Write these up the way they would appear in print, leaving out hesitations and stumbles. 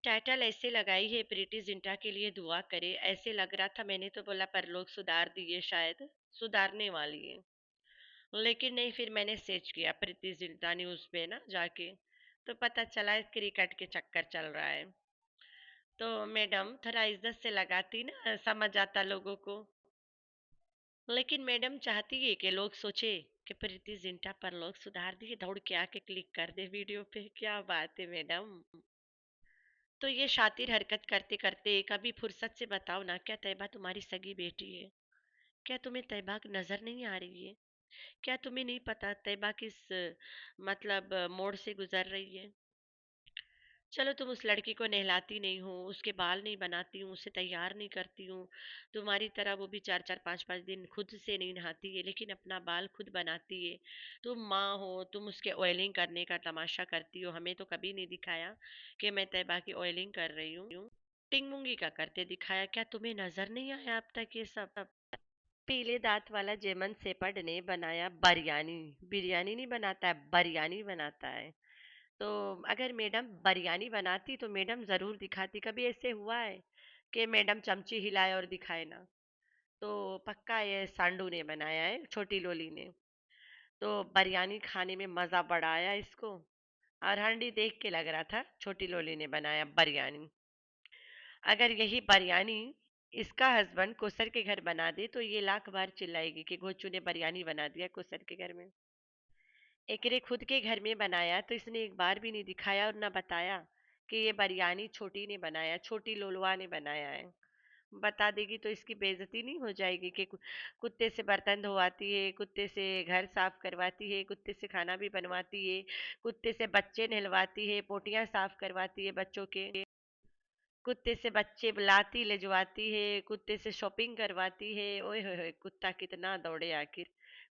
Title ऐसे लगाई है प्रीति जिंटा के लिए दुआ करे, ऐसे लग रहा था। मैंने तो बोला परलोक सुधार दिए, शायद सुधारने वाली है। लेकिन नहीं, फिर मैंने सर्च किया प्रीति जिंटा न्यूज पे ना जाके, तो पता चला क्रिकेट के चक्कर चल रहा है। तो मैडम थोड़ा इज्जत से लगाती ना, समझ आता लोगों को। लेकिन मैडम चाहती है कि लोग सोचे कि प्रीति जिंटा पर लोग सुधार दिए, दौड़ के आके क्लिक कर दे वीडियो पे। क्या बात है मैडम। तो ये शातिर हरकत करते करते कभी फुर्सत से बताओ ना, क्या तैयबा तुम्हारी सगी बेटी है? क्या तुम्हें तैयबा नजर नहीं आ रही है? क्या तुम्हें नहीं पता तैयबा किस मतलब मोड़ से गुजर रही है? चलो, तुम उस लड़की को नहलाती नहीं हो, उसके बाल नहीं बनाती हूँ, उसे तैयार नहीं करती हूँ। तुम्हारी तरह वो भी 4 4 5 5 दिन खुद से नहीं नहाती है, लेकिन अपना बाल खुद बनाती है। तुम माँ हो, तुम उसके ऑयलिंग करने का तमाशा करती हो। हमें तो कभी नहीं दिखाया कि मैं तैयबा की ऑयलिंग कर रही हूँ। टिंगमुंगी का करते दिखाया। क्या तुम्हें नजर नहीं आया अब तक ये सब? पीले दांत वाला जेमन सेपड़ ने बनाया बिरयानी। बिरयानी नहीं बनाता है, बिरयानी बनाता है। तो अगर मैडम बिरयानी बनाती तो मैडम जरूर दिखाती। कभी ऐसे हुआ है कि मैडम चमची हिलाए और दिखाए ना? तो पक्का ये सांडू ने बनाया है, छोटी लोली ने। तो बिरयानी खाने में मजा बड़ा आया इसको। और हांडी देख के लग रहा था छोटी लोली ने बनाया बिरयानी। अगर यही बिरयानी इसका हस्बैंड कोसर के घर बना दे तो ये लाख बार चिल्लाएगी कि घोचू ने बिरयानी बना दिया कोसर के घर में। एकरे खुद के घर में बनाया तो इसने एक बार भी नहीं दिखाया और ना बताया कि ये बिरयानी छोटी ने बनाया, छोटी लोलवा ने बनाया है। बता देगी तो इसकी बेइज्जती नहीं हो जाएगी कि कुत्ते से बर्तन धोवाती है, कुत्ते से घर साफ करवाती है, कुत्ते से खाना भी बनवाती है, कुत्ते से बच्चे नहलवाती है, पोटियां साफ करवाती है बच्चों के, कुत्ते से बच्चे बुलाती लेजवाती है, कुत्ते से शॉपिंग करवाती है। ओए होए होए, कुत्ता कितना दौड़े आखिर।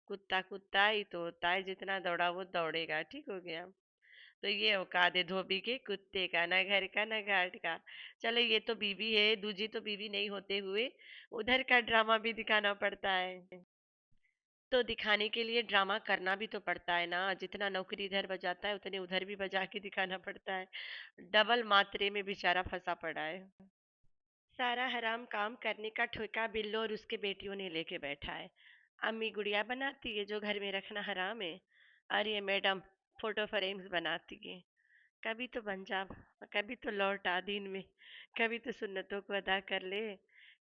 कुत्ता कुत्ता ही तो होता है, जितना दौड़ा वो दौड़ेगा। ठीक हो गया। तो ये औकात है धोबी के कुत्ते का, ना घर का ना घाट का। चलो, ये तो बीवी है, दूजी तो बीवी नहीं होते हुए उधर का ड्रामा भी दिखाना पड़ता है। तो दिखाने के लिए ड्रामा करना भी तो पड़ता है ना। जितना नौकरी इधर बजाता है उतने उधर भी बजा के दिखाना पड़ता है। डबल मात्रे में बेचारा फंसा पड़ा है। सारा हराम काम करने का ठेका बिल्लो और उसके बेटियों ने लेके बैठा है। अम्मी गुड़िया बनाती है जो घर में रखना हराम है, और ये मैडम फोटो फ्रेम्स बनाती है। कभी तो बन जा, कभी तो लौट आ दिन में, कभी तो सुन्नतों को अदा कर ले।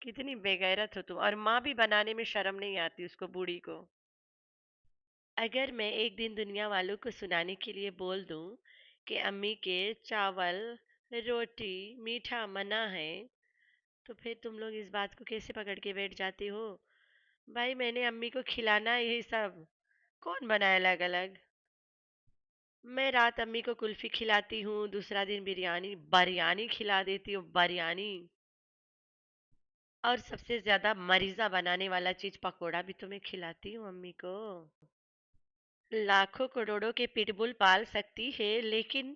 कितनी बेगैरत हो तुम। और माँ भी बनाने में शर्म नहीं आती उसको, बूढ़ी को। अगर मैं एक दिन दुनिया वालों को सुनाने के लिए बोल दूं कि अम्मी के चावल रोटी मीठा मना है, तो फिर तुम लोग इस बात को कैसे पकड़ के बैठ जाते हो? भाई, मैंने अम्मी को खिलाना है यही सब। कौन बनाए अलग अलग? मैं रात अम्मी को कुल्फी खिलाती हूँ, दूसरा दिन बिरयानी बिरयानी खिला देती हूँ, बिरयानी। और सबसे ज्यादा मरीजा बनाने वाला चीज पकोड़ा भी तो मैं खिलाती हूँ अम्मी को। लाखों करोड़ों के पिटबुल पाल सकती है, लेकिन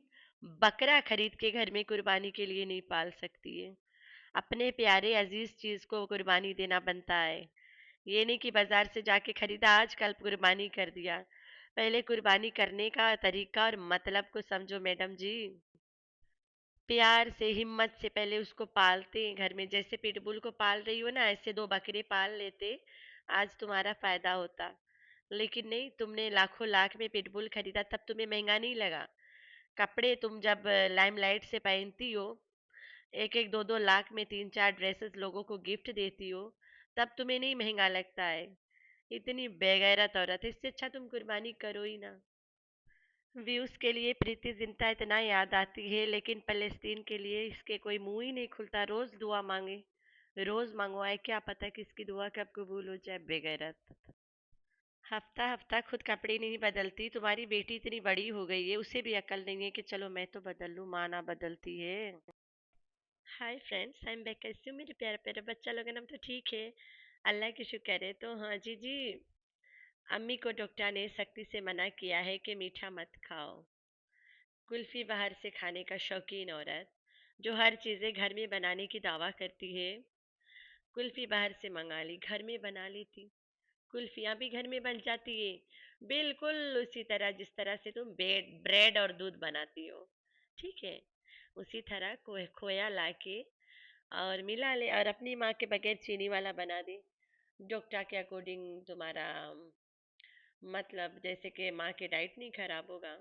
बकरा खरीद के घर में कुर्बानी के लिए नहीं पाल सकती है। अपने प्यारे अजीज चीज को कुर्बानी देना बनता है। ये नहीं कि बाजार से जाके खरीदा आज कल कुर्बानी कर दिया। पहले कुर्बानी करने का तरीका और मतलब को समझो मैडम जी। प्यार से हिम्मत से पहले उसको पालते हैं घर में। जैसे पिटबुल को पाल रही हो ना, ऐसे दो बकरे पाल लेते, आज तुम्हारा फायदा होता। लेकिन नहीं, तुमने लाखों लाख में पिटबुल खरीदा तब तुम्हें महंगा नहीं लगा। कपड़े तुम जब लाइमलाइट से पहनती हो, एक एक दो दो लाख में तीन चार ड्रेसेस लोगों को गिफ्ट देती हो, तब तुम्हें नहीं महंगा लगता है। इतनी बेगैरत औरत है, इससे अच्छा तुम कुर्बानी करो ही ना। व्यूज के लिए प्रीति जिंटा इतना याद आती है, लेकिन फलस्तीन के लिए इसके कोई मुंह ही नहीं खुलता। रोज दुआ मांगे, रोज मंगवाए, क्या पता किसकी दुआ कब कबूल हो जाए। बेगैरत। हफ्ता हफ्ता खुद कपड़े नहीं बदलती। तुम्हारी बेटी इतनी बड़ी हो गई है, उसे भी अकल नहीं है कि चलो मैं तो बदल लूं, माँ ना बदलती है। Hi friends, I am back. कैसे हो मेरे प्यारे प्यारे बच्चा लोग? नाम तो ठीक है, अल्लाह की शुक्र है। तो हाँ जी जी, अम्मी को डॉक्टर ने सख्ती से मना किया है कि मीठा मत खाओ। कुल्फी बाहर से खाने का शौकीन औरत जो हर चीज़ें घर में बनाने की दावा करती है, कुल्फी बाहर से मंगा ली, घर में बना लेती। कुल्फियाँ भी घर में बन जाती है, बिल्कुल उसी तरह जिस तरह से तुम ब्रेड ब्रेड और दूध बनाती हो। ठीक है। उसी तरह खोया लाके और मिला ले और अपनी माँ के बगैर चीनी वाला बना दे। डॉक्टर के अकॉर्डिंग तुम्हारा मतलब जैसे कि माँ के डाइट नहीं खराब होगा।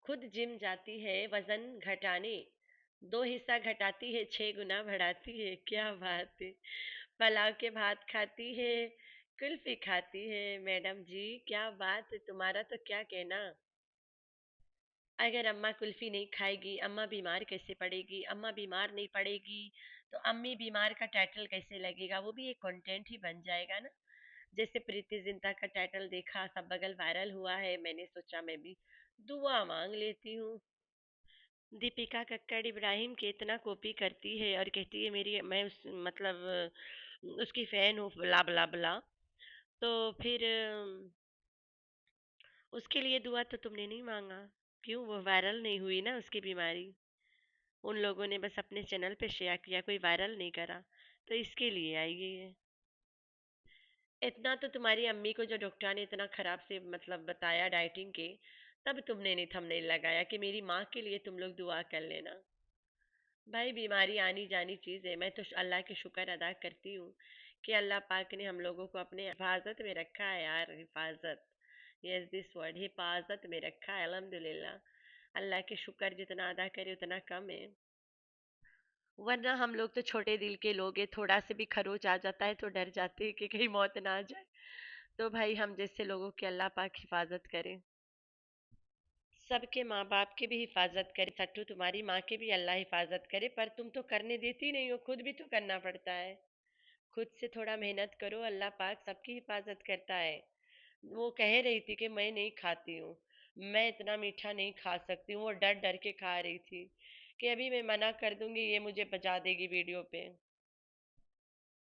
खुद जिम जाती है वजन घटाने, दो हिस्सा घटाती है 6 गुना बढ़ाती है। क्या बात है। पुलाव के भात खाती है, कुल्फी खाती है। मैडम जी क्या बात है, तुम्हारा तो क्या कहना। अगर अम्मा कुल्फी नहीं खाएगी, अम्मा बीमार कैसे पड़ेगी? अम्मा बीमार नहीं पड़ेगी तो अम्मी बीमार का टाइटल कैसे लगेगा? वो भी एक कंटेंट ही बन जाएगा ना। जैसे प्रीति जिंटा का टाइटल देखा, सब बगल वायरल हुआ है, मैंने सोचा मैं भी दुआ मांग लेती हूँ। दीपिका कक्कड़ इब्राहिम की इतना कॉपी करती है और कहती है मेरी मैं उस मतलब उसकी फैन हूँ, ब्ला ब्ला ब्ला। तो फिर उसके लिए दुआ तो तुमने नहीं मांगा। क्यों? वो वायरल नहीं हुई ना उसकी बीमारी। उन लोगों ने बस अपने चैनल पे शेयर किया, कोई वायरल नहीं करा। तो इसके लिए आई है। इतना तो तुम्हारी अम्मी को जो डॉक्टर ने इतना खराब से मतलब बताया डाइटिंग के, तब तुमने नहीं थंबनेल लगाया कि मेरी माँ के लिए तुम लोग दुआ कर लेना। भाई बीमारी आनी जानी चीज़ है। मैं तो अल्लाह के शुक्र अदा करती हूँ कि अल्लाह पाक ने हम लोगों को अपने हिफाजत में रखा है यार। हिफाजत, यस दिस वर्ड, हिफाजत में रखा है अल्हम्दुलिल्लाह। अल्लाह के शुक्र जितना अदा करे उतना कम है। वरना हम लोग तो छोटे दिल के लोग हैं, थोड़ा से भी खरोच आ जाता है तो डर जाते हैं कि कहीं मौत ना आ जाए। तो भाई हम जैसे लोगों की अल्लाह पाक हिफाजत करे। सबके माँ बाप की भी हिफाजत करे सट्टू, तुम्हारी माँ की भी अल्लाह हिफाजत करे। पर तुम तो करने देती नहीं हो, खुद भी तो करना पड़ता है। खुद से थोड़ा मेहनत करो, अल्लाह पाक सबकी हिफाजत करता है। वो कह रही थी कि मैं नहीं खाती हूँ, मैं इतना मीठा नहीं खा सकती हूँ। वो डर डर के खा रही थी कि अभी मैं मना कर दूंगी ये मुझे बजा देगी वीडियो पे।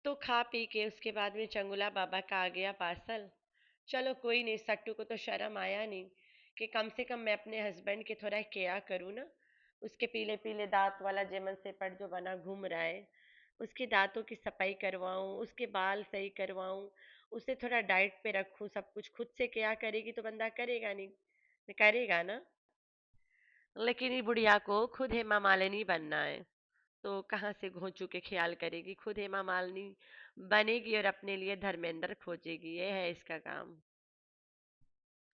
तो खा पी के उसके बाद में चंगुला बाबा का आ गया पार्सल। चलो कोई नहीं, सट्टू को तो शर्म आया नहीं कि कम से कम मैं अपने हस्बैंड के थोड़ा केयर करूँ ना। उसके पीले पीले दांत वाला जेमन से पट जो बना घूम रहा है, उसके दांतों की सफाई करवाऊँ, उसके बाल सही करवाऊँ, उसे थोड़ा डाइट पे रखूँ। सब कुछ खुद से केयर करेगी तो बंदा करेगा नहीं, करेगा ना। लेकिन ये बुढ़िया को खुद हेमा मालिनी बनना है, तो कहाँ से घोंचू के ख्याल करेगी। खुद हेमा मालिनी बनेगी और अपने लिए धर्मेंद्र खोजेगी, ये है इसका काम।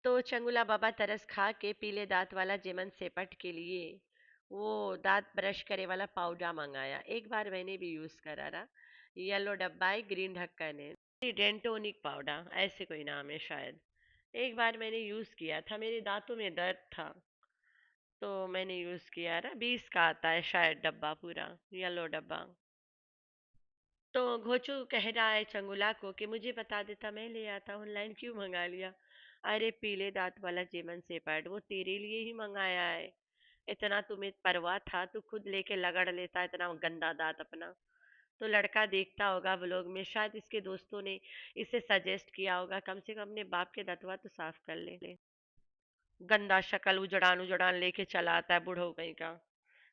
तो चंगुला बाबा तरस खा के पीले दांत वाला जेमन सेपट के लिए वो दांत ब्रश करे वाला पाउडर मंगाया। एक बार मैंने भी यूज करा रहा। येलो डब्बा है, ग्रीन ढक्कन है, डेंटोनिक पाउडर ऐसे कोई नाम है शायद। एक बार मैंने यूज किया था, मेरे दांतों में दर्द था तो मैंने यूज किया रहा। 20 का आता है शायद डब्बा पूरा, येलो डब्बा। तो घोचू कह रहा है चंगुला को कि मुझे बता देता मैं ले आता, ऑनलाइन क्यों मंगा लिया? अरे पीले दांत वाला जेमन सेपर्ड वो तेरे लिए ही मंगाया है। इतना तुम्हें परवाह था तो खुद लेके लगड़ लेता इतना गंदा दांत अपना। तो लड़का देखता होगा व्लॉग में, शायद इसके दोस्तों ने इसे सजेस्ट किया होगा कम से कम अपने बाप के दांतवा तो साफ कर ले। गंदा शक्ल उजड़ान उजड़ान लेके चला आता है बूढ़ो कहीं का।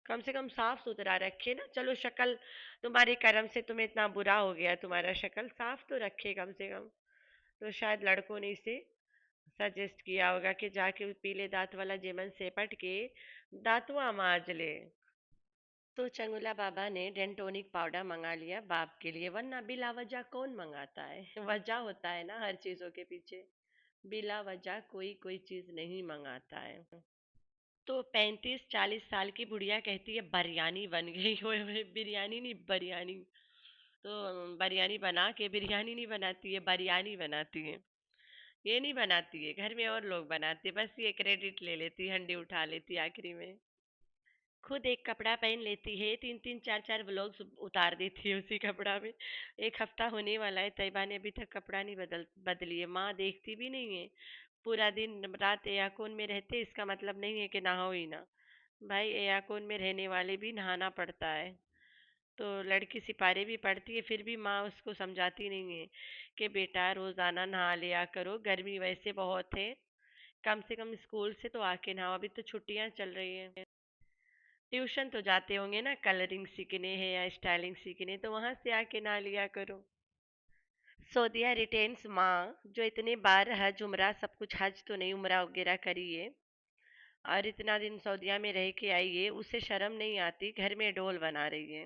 कम से कम साफ सुथरा रखे ना। चलो शक्ल तुम्हारे कर्म से तुम्हें इतना बुरा हो गया, तुम्हारा शक्ल साफ तो रखे कम से कम। तो शायद लड़कों ने इसे सजेस्ट किया होगा कि जाके उस पीले दांत वाला जेमन सेपट के दांतवा माज ले। तो चंगुला बाबा ने डेंटोनिक पाउडर मंगा लिया बाप के लिए, वरना बिला वजह कौन मंगाता है? वजह होता है ना हर चीजों के पीछे। बिला वजह कोई कोई चीज नहीं मंगाता है। तो 35-40 साल की बुढ़िया कहती है बिरयानी बन गई। ओए ओए, बिरयानी नहीं बिरयानी। तो बिरयानी बना के बिरयानी नहीं बनाती है, बिरयानी बनाती है। ये नहीं बनाती है, घर में और लोग बनाते हैं, बस ये क्रेडिट ले लेती है, हंडी उठा लेती है आखिरी में। खुद एक कपड़ा पहन लेती है, 3-3 4-4 व्लॉग्स उतार देती है उसी कपड़ा में। एक हफ्ता होने वाला है, तैयबा ने अभी तक कपड़ा नहीं बदली है। माँ देखती भी नहीं है। पूरा दिन रात एयरकॉन में रहते, इसका मतलब नहीं है कि नहाओ ही ना। भाई एयरकॉन में रहने वाले भी नहाना पड़ता है। तो लड़की सिपारे भी पड़ती है, फिर भी माँ उसको समझाती नहीं है कि बेटा रोजाना नहा लिया करो, गर्मी वैसे बहुत है। कम से कम स्कूल से तो आके नहाओ, अभी तो छुट्टियां चल रही हैं। ट्यूशन तो जाते होंगे ना, कलरिंग सीखने हैं या स्टाइलिंग सीखने, तो वहां से आके नहा लिया करो। सऊदिया रिटेन्स माँ जो इतने बार हज उम्रा सब कुछ, हज तो नहीं उम्रा वगैरह करी है, और इतना दिन सऊदीया में रह के आई है, उसे शर्म नहीं आती, घर में डोल बना रही है।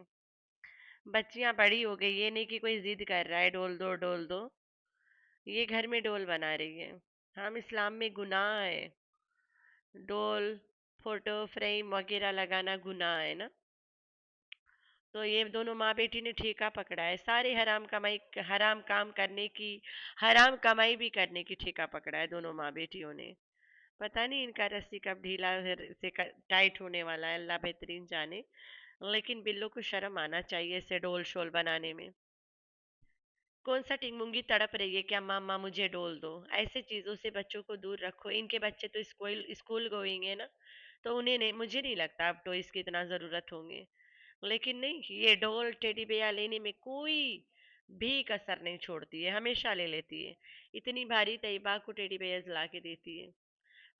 बच्चियां बड़ी हो गई, ये नहीं कि कोई जिद कर रहा है डोल दो डोल दो, ये घर में डोल बना रही है। हम इस्लाम में गुनाह है, डोल फोटो फ्रेम वगैरह लगाना गुनाह है ना। तो ये दोनों माँ बेटी ने ठेका पकड़ा है, सारे हराम कमाई, हराम काम करने की, हराम कमाई भी करने की ठेका पकड़ा है दोनों माँ बेटियों ने। पता नहीं इनका रस्सी कब ढीला से टाइट होने वाला है, अल्लाह बेहतरीन जाने। लेकिन बिल्लों को शर्म आना चाहिए इसे डोल शोल बनाने में। कौन सा टिंगमुंगी तड़प रही है कि अम्मा अम्मा मुझे डोल दो, ऐसे चीजों से बच्चों को दूर रखो। इनके बच्चे तो स्कूल स्कूल गोइंग है ना, तो उन्हें नहीं, मुझे नहीं लगता अब टॉयज की इतना जरूरत होंगे। लेकिन नहीं, ये डोल टेडी बेयर लेने में कोई भी कसर नहीं छोड़ती है, हमेशा ले लेती है। इतनी भारी तैयबा को टेडी बेयर्स ला के देती है।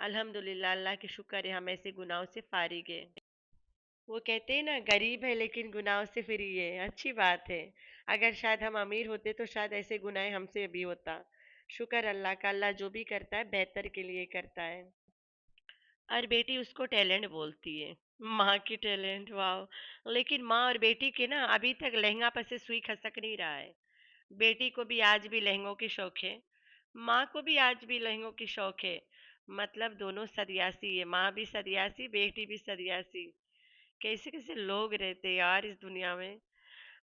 अल्हम्दुलिल्लाह, अल्लाह के शुक्र है हम ऐसे गुनाहों से फारिग है। वो कहते हैं ना, गरीब है लेकिन गुनाहों से फ्री है, अच्छी बात है। अगर शायद हम अमीर होते तो शायद ऐसे गुनाह हमसे भी होता। शुक्र अल्लाह का, अल्लाह जो भी करता है बेहतर के लिए करता है। और बेटी उसको टैलेंट बोलती है, माँ की टैलेंट, वाह। लेकिन माँ और बेटी के ना अभी तक लहंगा पर से सुई खसक नहीं रहा है। बेटी को भी आज भी लहंगों की शौक है, माँ को भी आज भी लहंगों की शौक है। मतलब दोनों सन्यासी है, माँ भी सन्यासी, बेटी भी सन्यासी। कैसे कैसे लोग रहते हैं यार इस दुनिया में।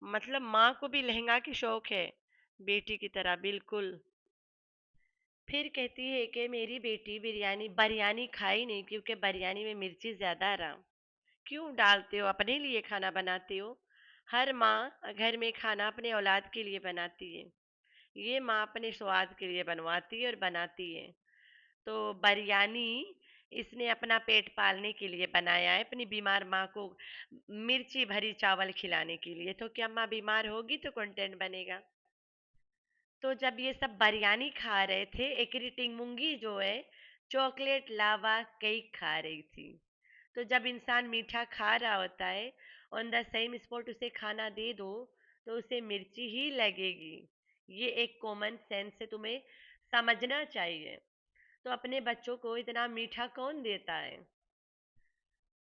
मतलब माँ को भी लहंगा की शौक है, बेटी की तरह बिल्कुल। फिर कहती है कि मेरी बेटी बिरयानी बिरयानी खाई नहीं क्योंकि बिरयानी में मिर्ची ज्यादा रहा। क्यों डालते हो, अपने लिए खाना बनाते हो। हर माँ घर में खाना अपने औलाद के लिए बनाती है, ये माँ अपने स्वाद के लिए बनवाती है और बनाती है। तो बिरयानी इसने अपना पेट पालने के लिए बनाया है, अपनी बीमार माँ को मिर्ची भरी चावल खिलाने के लिए। तो क्या माँ बीमार होगी तो कंटेंट बनेगा। तो जब ये सब बिरयानी खा रहे थे, एक टिंगमुंगी जो है चॉकलेट लावा केक खा रही थी। तो जब इंसान मीठा खा रहा होता है, ऑन द सेम स्पॉट उसे खाना दे दो, तो उसे मिर्ची ही लगेगी। ये एक कॉमन सेंस है, तुम्हें समझना चाहिए। तो अपने बच्चों को इतना मीठा कौन देता है।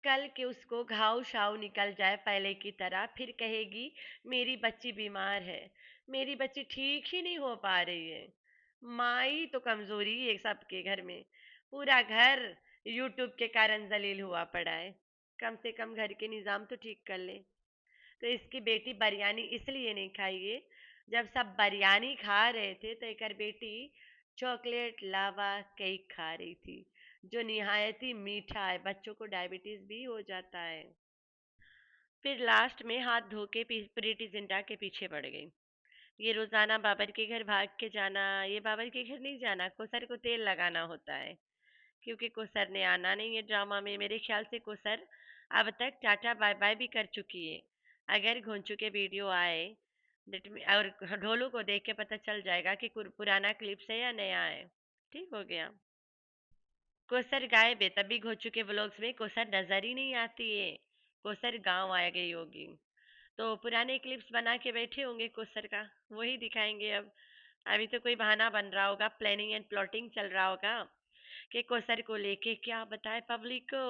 कल के उसको घाव शाव निकल जाए पहले की तरह, फिर कहेगी मेरी बच्ची बीमार है, मेरी बच्ची ठीक ही नहीं हो पा रही है। माई तो कमजोरी है सबके घर में, पूरा घर यूट्यूब के कारण जलील हुआ पड़ा है। कम से कम घर के निजाम तो ठीक कर ले। तो इसकी बेटी बिरयानी इसलिए नहीं खाई है, जब सब बिरयानी खा रहे थे तो एक बेटी चॉकलेट लावा केक खा रही थी, जो निहायत ही मीठा है, बच्चों को डायबिटीज भी हो जाता है। फिर लास्ट में हाथ धो के प्रीति जिंटा के पीछे पड़ गई। ये रोजाना बाबर के घर भाग के जाना, ये बाबर के घर नहीं जाना, कोसर को तेल लगाना होता है। क्योंकि कोसर ने आना नहीं है ड्रामा में, मेरे ख्याल से कोसर अब तक टाटा बाय बाय भी कर चुकी है। अगर घोंचू के वीडियो आए और ढोलू को देख के पता चल जाएगा कि पुराना क्लिप्स है या नया है। ठीक हो गया। कोसर गायब है, तभी घोंचू के व्लॉग्स में कोसर नजर ही नहीं आती है। कोसर गांव आ गई होगी, तो पुराने क्लिप्स बना के बैठे होंगे कोसर का, वही दिखाएंगे अब। अभी तो कोई बहाना बन रहा होगा, प्लानिंग एंड प्लॉटिंग चल रहा होगा कि कोसर को लेके क्या बताए पब्लिक को।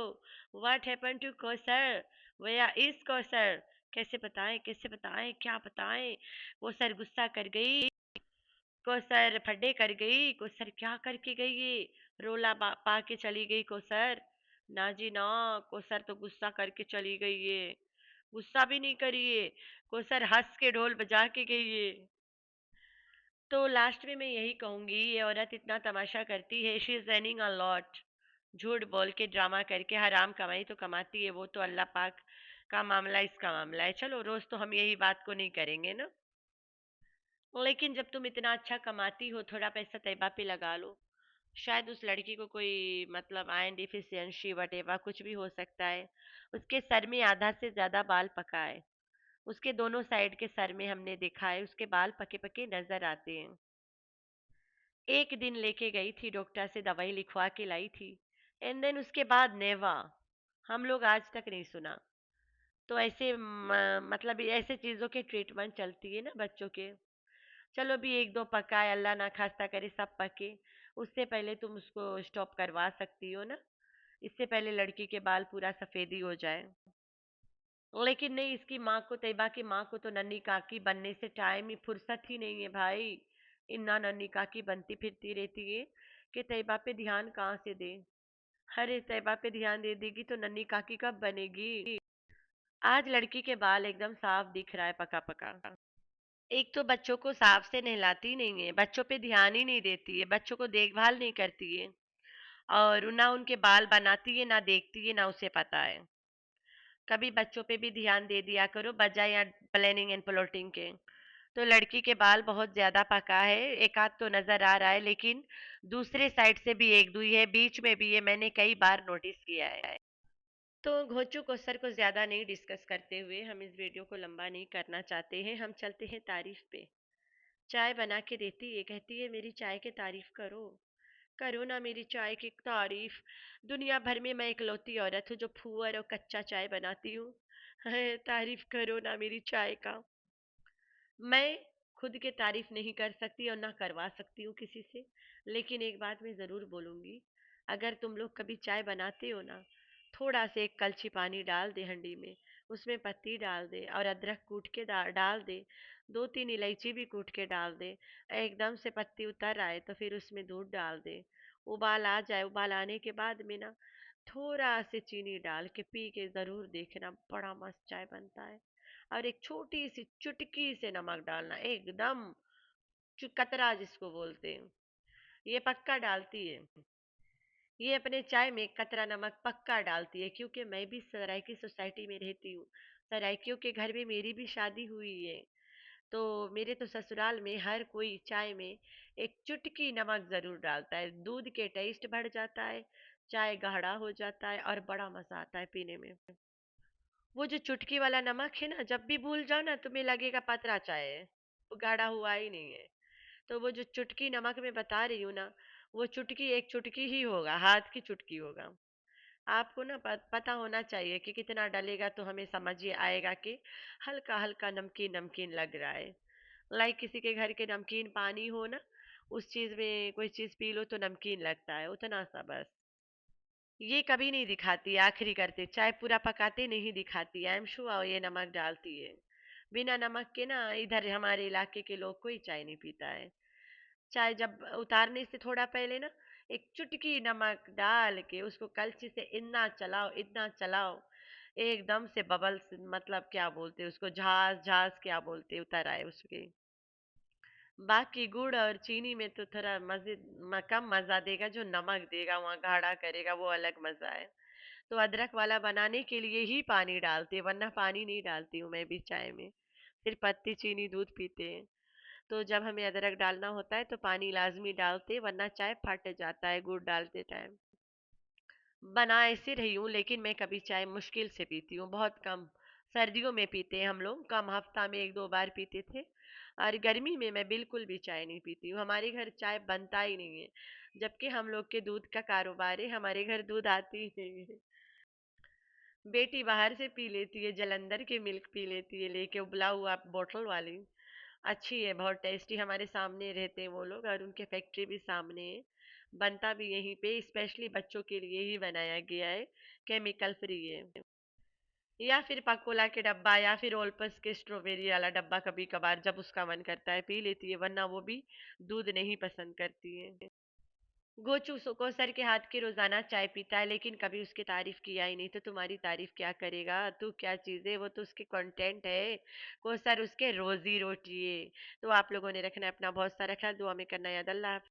What happen to Kosar, where is Kosar, कैसे बताएं क्या बताएं। कोसर गुस्सा कर गई, कोसर फड्डे कर गई, कोसर क्या करके गई ये, रोला पा के चली गई कोसर। ना जी ना, कोसर तो गुस्सा करके चली गई ये, गुस्सा भी नहीं करी ये, कोसर हंस के ढोल बजा के गई ये। तो लास्ट में मैं यही कहूंगी, ये औरत इतना तमाशा करती है, she is earning a lot. झूठ बोल के ड्रामा करके हराम कमाई तो कमाती है, वो तो अल्लाह पाक का मामला, इसका मामला है। चलो रोज तो हम यही बात को नहीं करेंगे ना। लेकिन जब तुम इतना अच्छा कमाती हो, थोड़ा पैसा तैयबा पे लगा लो। शायद उस लड़की को कोई मतलब आयरन डिफिशियंसी वटेवा कुछ भी हो सकता है। उसके सर में आधा से ज्यादा बाल पका है, उसके दोनों साइड के सर में हमने देखा है उसके बाल पके पके नजर आते हैं। एक दिन लेके गई थी डॉक्टर से, दवाई लिखवा के लाई थी, एंड देन उसके बाद नेवा, हम लोग आज तक नहीं सुना। तो ऐसे मतलब ये ऐसे चीजों के ट्रीटमेंट चलती है ना बच्चों के। चलो भी एक दो पकाए, अल्लाह ना खास्ता करे सब पके, उससे पहले तुम उसको स्टॉप करवा सकती हो ना। इससे पहले लड़की के बाल पूरा सफेदी हो जाए। लेकिन नहीं, इसकी माँ को, तैयबा की माँ को तो नन्ही काकी बनने से टाइम ही, फुर्सत ही नहीं है भाई। इन्ना नन्ही काकी बनती फिरती रहती है कि तैयबा पे ध्यान कहाँ से दे। अरे तैयबा पे ध्यान दे देगी तो नन्ही काकी कब बनेगी। आज लड़की के बाल एकदम साफ दिख रहा है, पका पका। एक तो बच्चों को साफ से नहलाती नहीं है, बच्चों पे ध्यान ही नहीं देती है, बच्चों को देखभाल नहीं करती है, और ना उनके बाल बनाती है, ना देखती है, ना उसे पता है। कभी बच्चों पे भी ध्यान दे दिया करो बजाय या प्लानिंग एंड प्लॉटिंग के। तो लड़की के बाल बहुत ज्यादा पका है, एक आध तो नजर आ रहा है, लेकिन दूसरे साइड से भी एक दुई है, बीच में भी है, मैंने कई बार नोटिस किया है। तो घोचू को सर को ज्यादा नहीं डिस्कस करते हुए हम इस वीडियो को लंबा नहीं करना चाहते हैं, हम चलते हैं तारीफ पे। चाय बना के देती है, कहती है मेरी चाय की तारीफ करो। करो ना मेरी चाय की तारीफ। दुनिया भर में मैं इकलौती औरत हूँ जो फूअर और कच्चा चाय बनाती हूँ। तारीफ करो ना मेरी चाय का। मैं खुद की तारीफ नहीं कर सकती और ना करवा सकती हूँ किसी से। लेकिन एक बात मैं ज़रूर बोलूँगी, अगर तुम लोग कभी चाय बनाते हो ना, थोड़ा से एक कलछी पानी डाल दे हंडी में, उसमें पत्ती डाल दे और अदरक कूट के डाल दे, दो तीन इलायची भी कूट के डाल दे। एकदम से पत्ती उतर आए तो फिर उसमें दूध डाल दे। उबाल आ जाए, उबाल आने के बाद में ना थोड़ा से चीनी डाल के पी के ज़रूर देखना, बड़ा मस्त चाय बनता है। और एक छोटी सी चुटकी से नमक डालना, एकदम कतरा जिसको बोलते हैं, ये पक्का डालती है। ये अपने चाय में कतरा नमक पक्का डालती है, क्योंकि मैं भी सराइकी सोसाइटी में रहती हूँ। सराइकियों के घर में मेरी भी शादी हुई है। तो मेरे तो ससुराल में हर कोई चाय में एक चुटकी नमक जरूर डालता है, दूध के टेस्ट बढ़ जाता है, चाय गाढ़ा हो जाता है और बड़ा मजा आता है पीने में। वो जो चुटकी वाला नमक है ना, जब भी भूल जाओ ना तुम्हें लगेगा पतरा चाय है, वो गाढ़ा हुआ ही नहीं है। तो वो जो चुटकी नमक मैं बता रही हूँ ना, वो चुटकी एक चुटकी ही होगा, हाथ की चुटकी होगा। आपको ना पता होना चाहिए कि कितना डलेगा तो हमें समझ ये आएगा कि हल्का हल्का नमकीन नमकीन लग रहा है। लाइक किसी के घर के नमकीन पानी हो ना, उस चीज में कोई चीज पी लो तो नमकीन लगता है, उतना सा बस। ये कभी नहीं दिखाती आखिरी करते, चाय पूरा पकाते नहीं दिखाती, आई एम श्योर ये नमक डालती है। बिना नमक के ना इधर हमारे इलाके के लोग कोई चाय नहीं पीता है। चाय जब उतारने से थोड़ा पहले ना एक चुटकी नमक डाल के उसको कलछी से इतना चलाओ, इतना चलाओ, एकदम से बबल्स, मतलब क्या बोलते हैं उसको, झाज झाज क्या बोलते हैं, उतर आए उसके। बाकी गुड़ और चीनी में तो थोड़ा मजे, कम मजा देगा, जो नमक देगा वहाँ गाढ़ा करेगा, वो अलग मजा है। तो अदरक वाला बनाने के लिए ही पानी डालते हैं, वरना पानी नहीं डालती हूँ मैं भी चाय में। फिर पत्ती चीनी दूध पीते हैं। तो जब हमें अदरक डालना होता है तो पानी लाजमी डालते हैं, वरना चाय फट जाता है गुड़ डालते टाइम। बना ऐसे रही हूँ, लेकिन मैं कभी चाय मुश्किल से पीती हूँ, बहुत कम। सर्दियों में पीते हैं हम लोग, कम, हफ्ता में एक दो बार पीते थे। और गर्मी में मैं बिल्कुल भी चाय नहीं पीती हूँ, हमारे घर चाय बनता ही नहीं है। जबकि हम लोग के दूध का कारोबार है, हमारे घर दूध आती ही नहीं है। बेटी बाहर से पी लेती है, जलंधर की मिल्क पी लेती है लेके, उबला हुआ बोतल वाली। अच्छी है, बहुत टेस्टी, हमारे सामने रहते हैं वो लोग और उनके फैक्ट्री भी सामने है। बनता भी यहीं पे, स्पेशली बच्चों के लिए ही बनाया गया है, केमिकल फ्री है। या फिर पकोला के डब्बा, या फिर ओलपस के स्ट्रॉबेरी वाला डब्बा, कभी कभार जब उसका मन करता है पी लेती है, वरना वो भी दूध नहीं पसंद करती है। गोचू कोसर के हाथ की रोजाना चाय पीता है, लेकिन कभी उसकी तारीफ किया ही नहीं, तो तुम्हारी तारीफ क्या करेगा, तू क्या चीज है, वो तो उसके कंटेंट है। कोसर उसके रोजी रोटी है। तो आप लोगों ने रखना है अपना बहुत सारा ख्याल, दुआ में करना याद, अल्लाह हाफ़िज़।